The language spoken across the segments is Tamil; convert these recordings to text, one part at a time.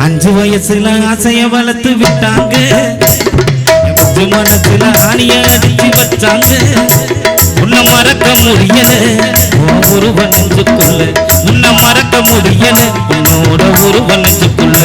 5 வயசுல ஆசைய வளர்த்து விட்டாங்க மனசுல ஆணிய அடிச்சு வச்சாங்க உன்னை மறக்க முடியல உருவன் நெஞ்சுக்குள்ள உன்னை மறக்க முடியல என்னோட உருவன் நெஞ்சுக்குள்ள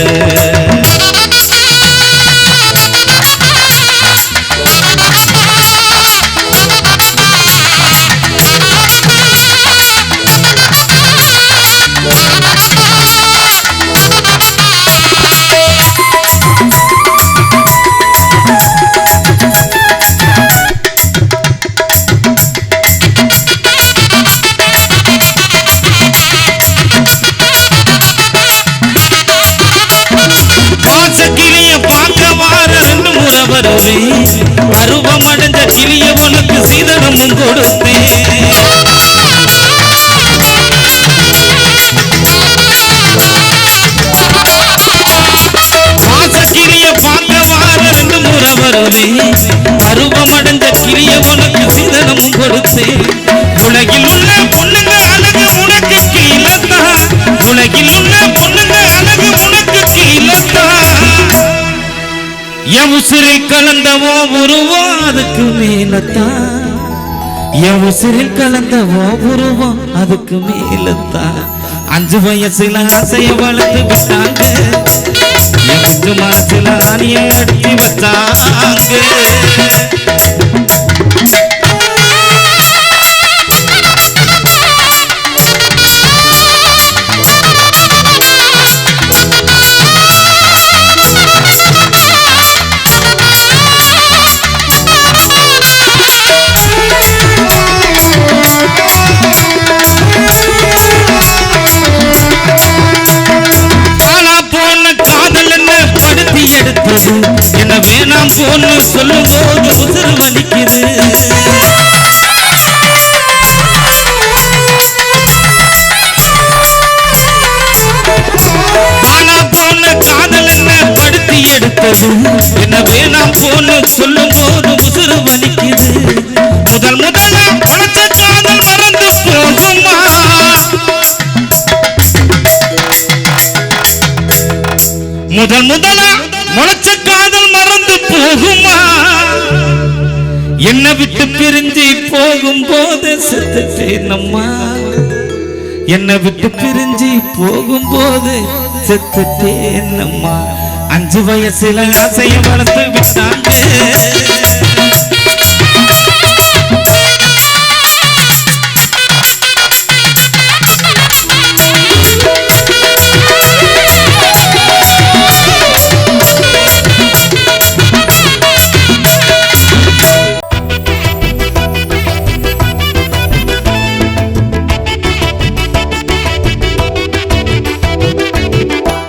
பருவமடைந்த கிளிய உனக்கு சீதனமும் கொடுத்தேன் கிளிய பார்க்க வார 2 முறை வருவேன் பருவமடைந்த கிளிய உனக்கு சீதனமும் கொடுத்தேன் உலகில் உள்ள பொண்ணுங்க அழகு உனக்கு கீழத்தான் உலகில் உள்ள பொண்ணுங்க அழகு உனக்கு கீழத்தான் என் உசிரில் கலந்தவோ உருவம் அதுக்கு மேலத்தான் என் உசிரில் கலந்தவோ உருவம் அதுக்கு மேலத்தான் 5 வயசுல ஆசைய வளர்த்து விட்டாங்க என் மனசுல ஆணிய அடிச்சு வச்சாங்க என்ன வேணாம் போன்னு சொல்லும் போது உசுறு வலிக்குது ஆனா போன காதல் என்ன படுத்தி எடுத்தது என்ன வேணாம் போன்னு சொல்லும் போது உசுறு வலிக்குது முதல் முதல்ல பழச்ச காதல் மறந்து போகுமா முதல் முதலா முளைச்ச காதல் மறந்து போகுமா என்ன விட்டு பிரிஞ்சு போகும் போது செத்துட்டேன் அம்மா என்ன விட்டு பிரிஞ்சு போகும் போது செத்துட்டேன் அம்மா 5 வயசுல ஆசைய வளர்த்து விட்டாங்க